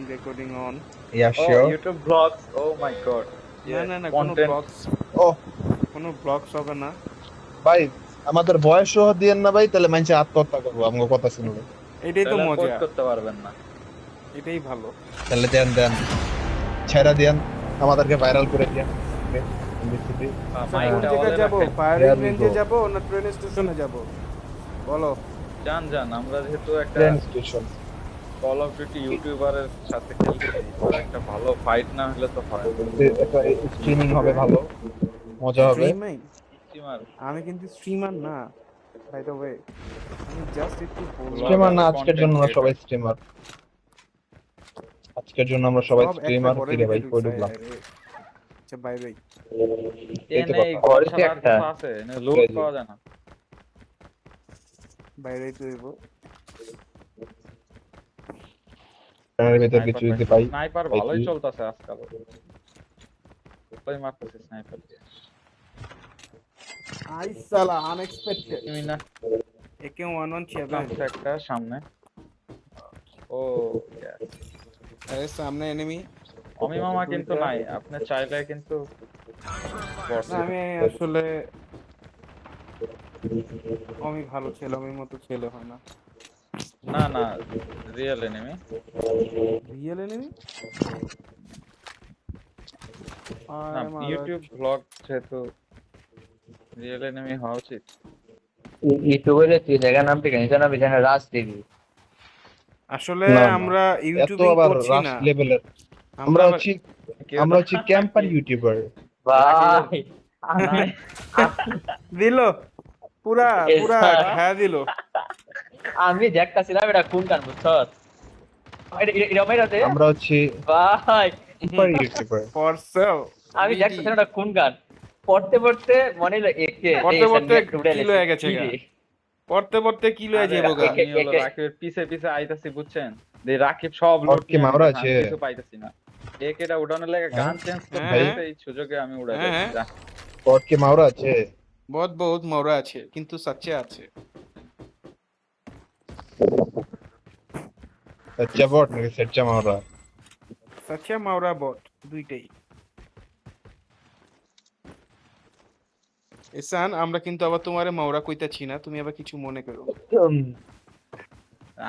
recording on. Yeah, Oh, sure. YouTube vlogs. Oh my god. না Yes, না না কোনো content. ব্লগস Oh, হবে না। ভাই আমাদের বয়স সহ দিয়েন না ভাই, তাহলে মানুষে আত্মহত্যা করবো আমার কথা শুনলে। এটাই তো তাহলে মজা, পোস্ট করতে পারবেন না। এটাই ভালো। তাহলে দেন ছেড়া দেন, আমাদেরকে ভাইরাল করে দেন। কোন মাইকটা জায়গায় অলে যাব? রাখেন। ফায়ারিং There we রেঞ্জে go. যাব না ট্রেন স্টেশনে যাব? বলো। যান আমরা যেহেতু একটা train station. Call of duty ইউটিউবারের সাথে খেলতেছি, তো একটা ভালো ফাইট না হলে তো হয় না। একটা স্ট্রিমিং হবে, ভালো মজা হবে। স্ট্রিমার আমি কিন্তু স্ট্রিমার না, বাই দ্য ওয়ে। আমি জাস্ট একটু বললাম। স্ট্রিমার না, Vlogger, আজকের content জন্য আমরা সবাই creator। স্ট্রিমার। আজকের জন্য আমরা সবাই সব একটা স্ট্রিমার। ঘরের কি রে ভাই, ভিতরে কই ঢুকছে, ঢুকলাম? আরে। আচ্ছা বাই বাই। এই তো এই কথা। ঘর ছাড়া আর কিছু আছে? লুট পাওয়া যায় না। বাইরেই তো হইব। ট্রেনের ভিতর কিছু যদি পাই। স্নাইপার ভালোই চলতেছে আজকাল। ভালোই মারতেছে স্নাইপার দিয়ে। আই সালা আনএক্সপেক্টেড। তুমি না একে 117 নামছে একটা সামনে। ও yes। আরে সামনে এনিমি। অমি মামা কিন্তু নাই, আপনি চাইলে কিন্তু না আমি আসলে আমি ভালো ছেলে, আমি মতো ছেলে হয় না। না রিয়েল এনিমি। রিয়েল এনিমি না ইউটিউব ব্লগ যেহেতু রিয়েল এনিমি হওয়া উচিত। ইউটিউবের জায়গার নাম ঠিক আছে না, বিজানা রাজ টিভি। আসলে না, না। আমরা এত ইউটিউবিং আবার করছি রাশ না, লেভেলের। আমরা হচ্ছি ক্যাম্পার ইউটিউবার। ভাই নাই দিল পুরা খায়া দিল। আমি দেখতাছিলাম এটা কোন গান বুঝছো? এটা মেরাতে আমরা হচ্ছি ভাই সুপার ইউটিউবার। For sale. আমি দেখতাছিলাম এটা কোন গান পড়তে মনে হলো একে পড়তে কি লয়ে গেছে গা? পড়তে কি লয়ে যাবো গা? আমি হলো রাকিবের পিছে আইতাছি বুঝছেন, যে রাকিব সব লুট কি মারা আছে? কিছু পাইতাছি না। একেটা উড়ানোর লাগে গান চেঞ্জ করতে, এই সুযোগে আমি উড়াই দিই। পট কি মারা আছে? বহুত মরা আছে, কিন্তু সচ্চে আছে। সচ্চা বট নাকি সচ্চা মারা? সচ্চা মাওরা বট দুইটাই। এসান আমরা কিন্তু আবার তোমারে মাওরা কইতাছি না, তুমি আবার কিছু মনে করো।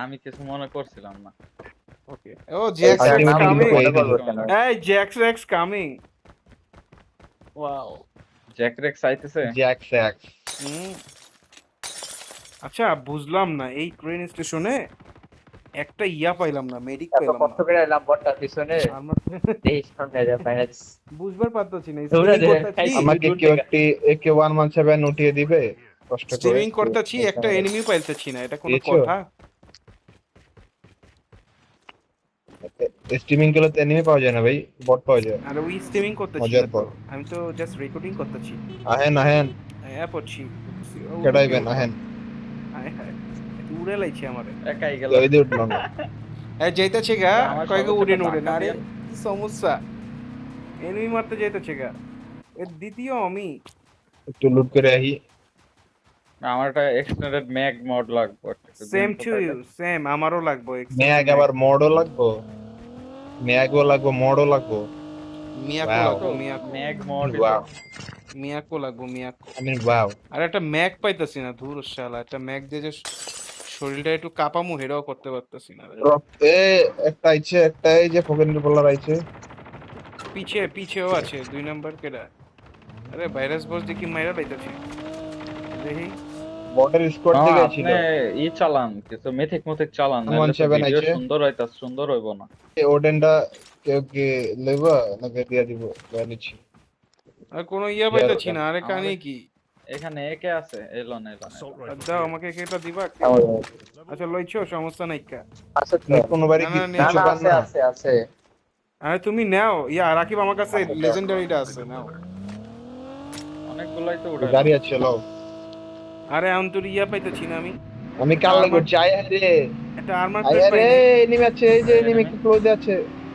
আমি কিছু মনে করছিলাম না। Okay. Oh Jax X coming. এই Jax X coming. Wow. Jack Rex আইতেছে। Jax X. আচ্ছা বুঝলাম না, এই ট্রেন স্টেশনে একটা ইয়া পাইলাম না, মেডিক এত পাইলাম কষ্ট না। করে এলাম বটটা পিছনে এই সামনে যা ফাইনাল বুঝবার পারতেছি না। দৌড়া স্ট্রিমিং দে, করতেছি, আমাকে কেউ একটি একে 117 উঠিয়ে দিবে কষ্ট করে? স্ট্রিমিং করতেছি, একটা এনিমি পাইতেছি না, এটা কোনো পেয়েছো? কথা? স্ট্রিমিং করলে তো এনিমি পাওয়া যায় না ভাই, বট পাওয়া যায়। আর ওই স্ট্রিমিং করতেছি মজার না তো, পর। আমি তো জাস্ট রেকর্ডিং করতেছি। আহেন হ্যাঁ পড়ছি। কেডাইবেন আহেন। হায় হায় উড়ে লাইছে আমারে। একাই গেল। ওই দিয়ে উঠলো না। এই যাইতাছে গা, আমার কয়েকে সর্বোচ্চ উড়ে টাকা আরে দিয়ে- কি সমস্যা? এনিমি মারতে যাইতাছে গা। এর দ্বিতীয় আমি একটু লুট করে আহি। আমার একটা এক্সটেন্ডেড ম্যাগ মড লাগবে। সেম টু ইউ, সেম আমারও লাগবে। ম্যাগ আবার মডও লাগবো। ম্যাগও লাগবো, মডও লাগবো। মিয়াকো Wow. লাগবো, মিয়াকো। ম্যাগ মড। ওয়াও। মিয়াকো লাগবো, মিয়াকো। ওয়াও। আর একটা ম্যাগ পাইতাছি না, ধুর শালা, একটা ম্যাগ দিয়ে যে শরীরটা একটু কাঁপামু হেরাও করতে পারতাছি না। একটা আইছে, একটা এই যে ফোকেন্ডের বলার আইছে। পিছেও আছে 2 নাম্বার কেডা। আরে ভাইরাস বস দেখি মাইরা লাইতাছি। দেখি বটের স্কোয়াড থেকে ছিল। আপনি চালান, কিছু মিথিক চালান, নাহলে তো 117 ভিডিও আছে। সুন্দর হইব না। ওডেনটা কেউ কি লেবা নাকি দিয়া দিব? জানিছি। আর কোনো ইয়া পাইতাছি না, আরে কানে কি? এখানে একে আছে, এলন। দাও আমাকে একটা দিবা। আচ্ছা লইছো, সমস্যা নাই কা। আছে তো কোনো বাড়ি না, কি না, না, কিছু না পান না? আছে আরে তুমি নাও, ইয়া রাকিব আমার কাছে লেজেন্ডারিটা আছে, নাও। অনেকগুলাই তো উঠে। গাড়ি আছে লও। আরে আমি তো ইয়া পাইতাছি না আমি কাল করছি আয় রে। একটা আর্মার আয় প্লেট রে, পাইনি। এনিমি আছে, এই যে এনিমি কি ক্লোজে আছে।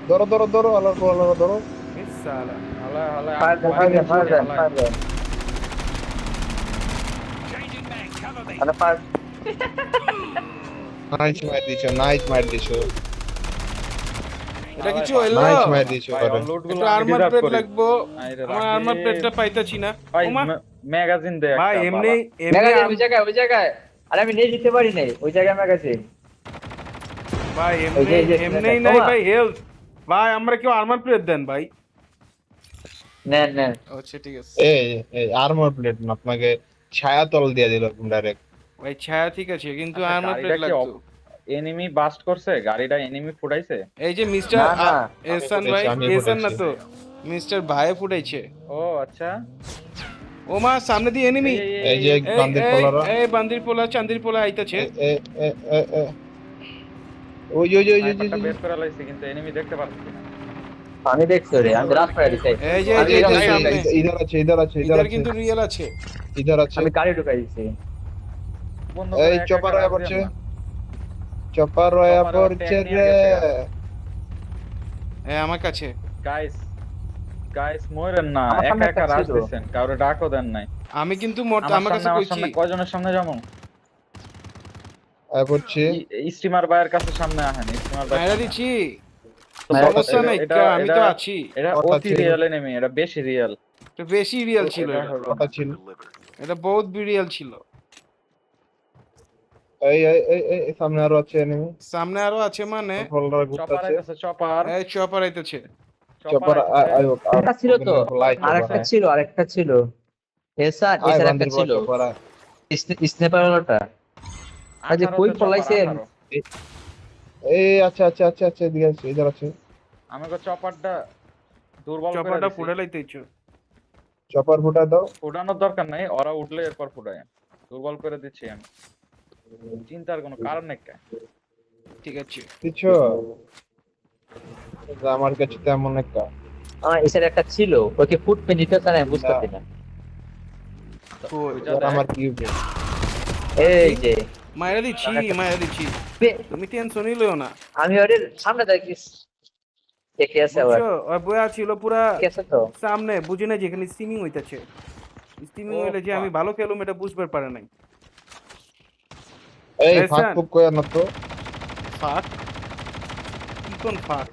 ধরো আলার ধরো। এই সালা হালা ফায়ার আরে ফায়ার নাইস মার দিছো। এটা কিছু হইলো নাইস মার দিছো ভাই করে লুট গুলো একটু আমি আর্মার ডিজার্ভ প্লেট করি লাগবো আইরে আমার রাখি। আর্মার প্লেটটা পাইতাছি না ভাই ওমা ম্যাগাজিন দে ভাই একটা এমনি এমনি ম্যাগাজিন ওই জায়গায় আরে আমি নিয়ে যেতে পারি নাই ওই জায়গায় ম্যাগাজিন ভাই এই যে, এমনি এই যে, এমনি দেখো, নাই ওমা। ভাই হেলথ ভাই আমরা কেউ আর্মার প্লেট দেন ভাই নেন আচ্ছা ঠিক আছে এই আর্মর প্লেট না আপনাকে ছায়া তল দিয়ে দিল ডাইরেক্ট। ভাই ছায়া ঠিক আছে কিন্তু আচ্ছা, আর্মার গাড়িটা প্লেট কি লাগতো এনিমি বাস্ট করছে গাড়িটা এনিমি ফুটাইছে এই যে মিস্টার না, না, এহসান আমি ভাই ফুটাইছি, আমি এহসান না ফুটাইছি। তো মিস্টার ভাই ফুটাইছে ও আচ্ছা ওমা সামনে দিয়ে এনিমি এই যে বান্দির পোলারা এই বান্দির পোলা চান্দির পোলা আইতাছে এ এ এ এ ওই ওই ওই ওই স্নাইপারটা বের করে লাইছে কিন্তু এনিমি দেখতে পাচ্ছি না আমি দেখছি রে আমি রাত করে দিছি এই যে আমি এই যে এরকম সামনে ইধার আছে ইধার আছে ইধার ইধার আছে কিন্তু রিয়েল আছে ইধার আছে আমি গাড়ি ঢুকাই দিছি বন্ধ এই করে একা চপার একা আয়া রাখবেন পড়ছে না। চপার আয়া চপার পড়ছে ট্যাগ নিয়ে রে গেছে। এই আমার কাছে গাইস মরেন না আমার সামনে একা একা একটা রাশ ছিল। দিচ্ছেন কাউরে ডাকও দেন নাই আমি কিন্তু আমার কাছে আমার কইছি সামনে কয়জনের সামনে যাবো আয়া পড়ছে স্টিমার বাইয়ের কাছে সামনে আহেন স্টিমার বাই মাইরা দিছি তো সমস্যা নাই এটা- আমি তো এটা- আছি এটা কথা অতি ছিল। রিয়েল এনিমি এটা বেশি রিয়েল তো বেশি রিয়েল ছিল এটা এটা হলো- কথা ছিল এটা বহুত রিয়েল ছিল এই এই এই এই সামনে আরো আছে এনিমি সামনে আরো আছে মানে ফলরা চপার ঘুরতেছে আইতেছে চপার এই চপার আইতেছে চপার আইতেছে। একটা ছিল তো আরেকটা ছিল এসান এসার একটা ছিল চপার স্নাইপার ওটা আজ 18 কই তে চপার, ফলাইছেন 18 এই আচ্ছা আচ্ছা আচ্ছা আচ্ছা এদিকে আছে ইধার আছে আমাকে চপারটা দুর্বল করে চপারটা দিছি। পুড়ে লাইতেছো চপার ফুটা দাও ফুটানোর দরকার নাই ওরা উঠলে এরপর ফুটায় দুর্বল করে দিচ্ছি আমি চিন্তার কোনো কারণ নেই কে। ঠিক আছে কিছু আমার কাছে তেমন একটা এসার একটা ছিল ওকে ফুট পে নিতে চায় আমি বুঝতে না ওইটা এবার দেখ। আমার কি হবে? এই যে মাইরা দিচ্ছি তুমি টেনশন নিলেও না আমি ওর সামনে দেখি দেখে আছে আবার বুঝছো ওই বয়া ছিল পুরা ঠিক আছে তো সামনে বুঝি না যেখানে স্টিমিং হইতাছে স্টিমিং ও হইলে যে আমি বাহ। ভালো খেলুম এটা বুঝবার পারে নাই এই এই ফাঁক স্যার। ফুক কই না তো ফাক কি কোন ফাক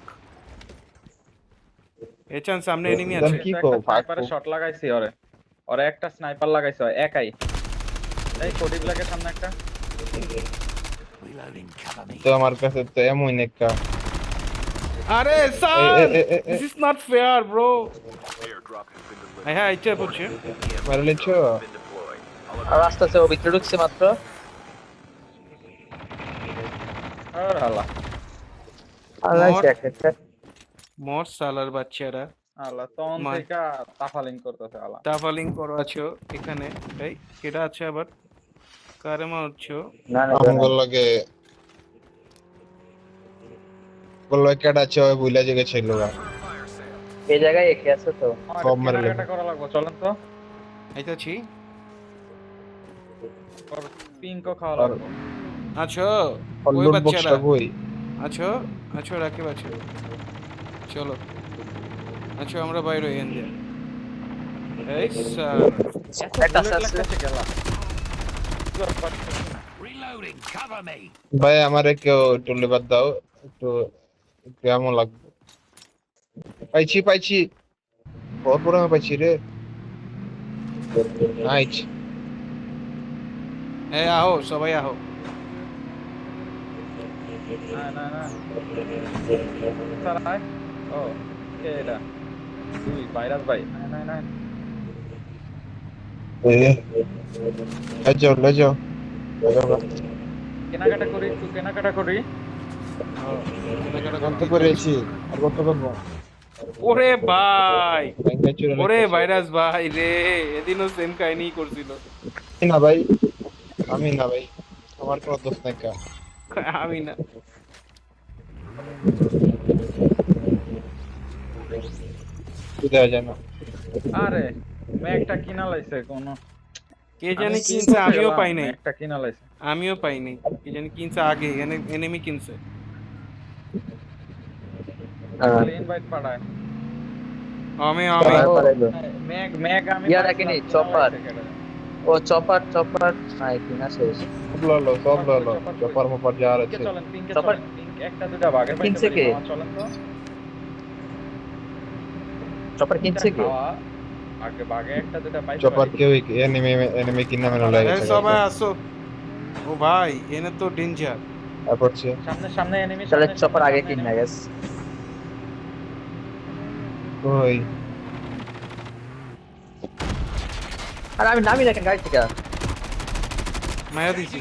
এচান সামনে এনিমি আছে কি কও, ফাঁক স্নাইপারে ফুক? শট লাগাইছি ওরে একটা স্নাইপার লাগাইছে একাই এই কোডি ব্ল্যাকের সামনে একটা তো আমার কাছে তো এমন একটা আরে sir this is not fair bro হ্যাঁ ইচ্ছা পড়ছে মেরে লিছো আর রাস্তা আছে ও ভিতরে ঢুকছে মাত্র আর আল্লাহ আল্লাহ মোর- একটা মর সালার বাচ্চারা আল্লাহ তখন মা- থেকে তাফালিং করতেছে আল্লাহ তাফালিং করো আছো এখানে এই কেডা আছে আবার কারে মারছো না না আমগো লাগে বললো কেডা চয় বুইলা জেগে ছিল এই জায়গায় একে আছে তো সব মেরে কেনাকাটা করা লাগবে চলেন তো আইতাছি পিঙ্কও খাওয়া আর- লাগবে আছো ওই লুট বাচ্চারা বক্সটা কই আছো আছো রাকিব আছো চলো আছো আমরা বাইরে এখান দিয়ে এই স্যার একটা বুলেট আছে লাগতেছে গেলা ভাই আমারে কেউ একটু লিভার দাও একটু কেমন লাগবে পাইছি ভরপুর আমি পাইছি রে নাইস এই আহো সবাই আহো না স্যার আয় ও কে এটা তুই ভাইরাস ভাই না লেজো কেনাকাটা করি একটু কেনাকাটা করি কত করেছি আর কত করবো ওরে ভাই ব্যাংকে চুরি ওরে লাগতেছে। ভাইরাস ভাই রে এদিনও সেম কাহিনী করছিল না ভাই আমি না ভাই আমার কোনো দোষ নাই কা আমি না কি দেওয়া যায় না আরে ম্যাকটা কিনা লাইছে কোন কে জানি কিনছে আমিও পাই নাই একটা কিনা লাইছে আমিও পাইনি কি জানি কিনছে আগে এখানে এনিমি কিনছে ইনভাইট পাঠায় আমি ম্যাক আমি ইয়া রাখিনি, চপার। ও চপার নাই কিনা শেষ সব ললো চপার মপার যা আছে চলেন পিঙ্কে চপার। চলেন পিঙ্ক একটা দুটা ভাগে কিনছে কে? চলেন তো চপার কিনছে কি খাওয়া আগে বাগে একটা দুটা পাইতে চপার পারি। কেউ এনিমি কিনা মেলা এই লাগে সবাই আসো। ও ভাই এনে তো ডেঞ্জার। পড়ছে সামনে সামনে এনিমি তাহলে সামনে চপার আগে সামনে কিন না enemy। গেস কই আর আমি নামি দেখেন গাড়ি থেকে মায়া দিছি।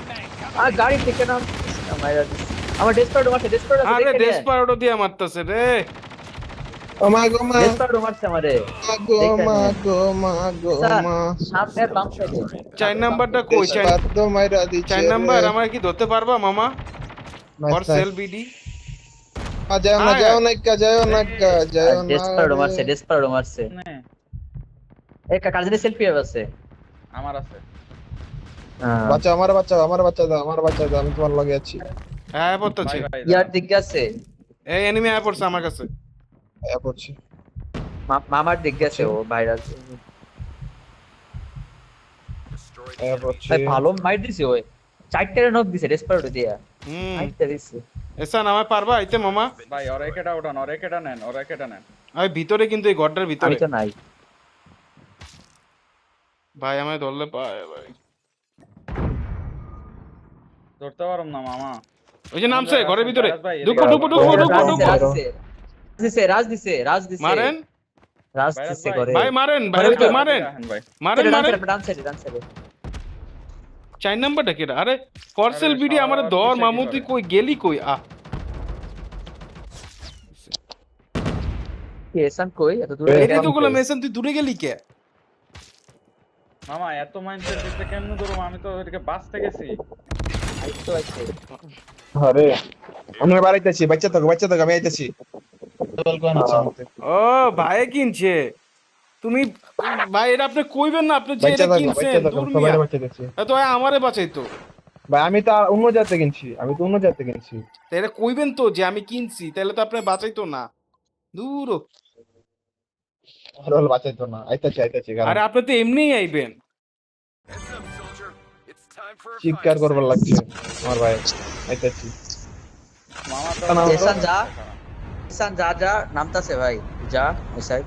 আর গাড়ি থেকে নাম আমার ডেসপারেট মারছে ডেসপারেট আছে আরে দেখে ডেসপারেটো দিয়ে মারতেছে রে। ও মা গো মা ডেসপারেট মারছে আমারে গো দেখে মা নিন। গো মা গো স্যার, মা সামনের বাম সাইডে 4 নাম্বারটা কই? দেশপাত মাইরা দিছে 4 নাম্বার আমার কি ধরতে পারবা মামা? For sale nice BD. যাও না যাও না যাও না ডেসপারেট মারছে ডেসপারেট মারছে নে, এই কাজে সেলফি আছে আমার আছে। বাচ্চা আমার বাচ্চা দাও আমি তোমার লগে আছি হ্যাঁ পড়তেছে। ভাই ভাই ইয়ার দিকে আছে এই এনিমি আয় পড়ছে আমার কাছে। পড়ছি মামার দিকে আছে ও ভাইরাস পড়ছি ভাই ভালো মাইট দিছে ওই চারটারে নক দিছে ডেসপারেট দিয়া হুম মাইটটা দিছে এসান আমায় পারবা আইতে মামা? ভাই ওরা একেটা উঠান, ওরা একেটা নেন, ওরা একেটা নেন। আমি ভিতরে কিন্তু এই ঘরটার ভিতরে। আমি তো নাই ভাই আমায় ধরলে পায় ভাই। ধরতে পারুম না মামা। ওই যে নামছে ঘরের ভিতরে। ভাই, ঢুকো এদিকে ঢুকো আসো। ঢুকো ঢুকো রাজ ঢুকো। দিছে রাজ দিছে মারেন রাজ ভাইরাস দিছে ভাই। করে ভাই মারেন ভাই ঘরের ভিতরে মারেন ভাই মারেন মারেন। ডান সাইডে 4 নাম্বারটা কেডা? আরে ফরসেল আরে বিডি শালা, আমারে আবার ধর পিছে মামু কি তুই করে? কই গেলি কই? কি এসান কই এত দূরে এই এরি তো গুলো মেশন তুই দূরে গেলি কে? মামা এত মাইন্ডসেট দিতে কেমনে ধরুম? আমি তো ওদিকে বাঁচতে গেছি। আইতো আইছে আরে আমি বাড়াইতেছি বাচ্চা থাকো আমি আইতেছি বল কোন আছে আমাদের ও ভাই কিনছে। তুমি ভাই এটা আপনি কইবেন না আপনি যে বাচ্চা এটা থাকো কিনছেন দূর সবাই মিয়া। বাচ্চা দেখছি তো আমারে বাঁচাইতো। ভাই আমি তো অন্য জাতে কিনছি তো এটা কইবেন তো যে আমি কিনছি তাহলে তো আপনি বাঁচাইতো না। দূর। আর হল বাঁচাইতো না আইতাছি আরে আপনি তো এমনিই আইবেন। চিৎকার করবার লাগছে আমার ভাই আইতাছি মামা তো না, না, এসান যা নামতাছে ভাই যা ওই সাইড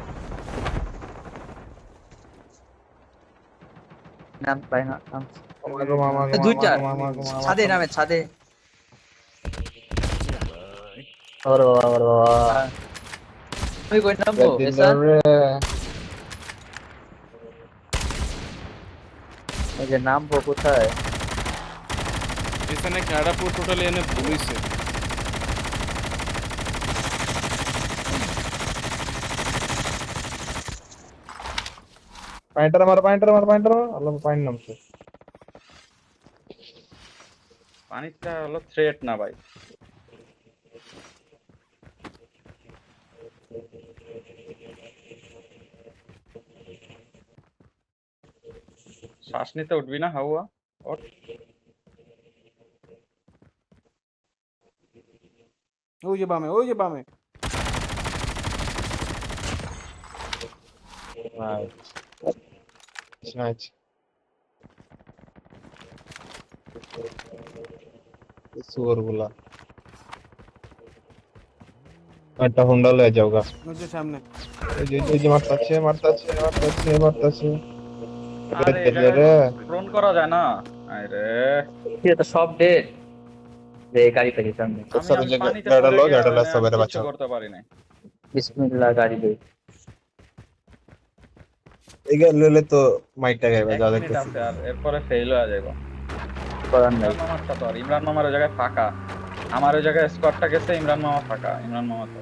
নাম পাই না নাম মামা দুইটা ছাদে নামে ছাদে ওরে বাবা তুই কই নামবো এসান এই যে নামবো কোথায় এখানে ক্যাডাপুর টোটালি এনে ভুলিছে। পয়েন্টার মার আল্লাহ পয়েন্ট নামছে পানিটা হলো থ্রেট না ভাই। শ্বাস নিতে উঠবি না হাওয়া? ওঠ। ওই যে বামে নাইস সুর গুলা একটা হুন্ডা লয়ে যাওগা ওই যে সামনে। এই যে মারতাছে আরে দিলে রে ড্রোন করা যায় না? আরে এটা তো সব ডে রে গাড়ি থেকে সামনে সব আমি জায়গায় পানিতে গাড়া পড়ে লও গিয়ে গাড়া মানে সবাই কিচ্ছু বাঁচাও করতে পারি নাই। বিসমিল্লাহ গাড়ি দে এগুলো লইলে তো মাইকটা গাইবে এক যা মিনিট দেখতেছি আছে আর এরপরে ফেল হয়ে যাবে। করার নাই ইমরান মামারটা তো আর ইমরান মামার ওই জায়গায় ফাঁকা। আমার ওই জায়গায় স্কোয়াডটা গেছে, ইমরান মামা ফাঁকা। ইমরান মামা তো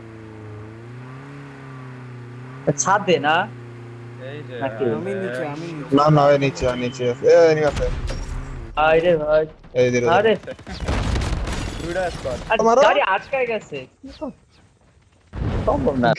ছাদে না এই যে নাকি? আমি নিচে না ওই নিচে এ আছে আরে ভাই এই দিকে আরে দুইটা স্কোয়াড। আর মারো। গাড়ি আটকায় গেছে সম্ভব না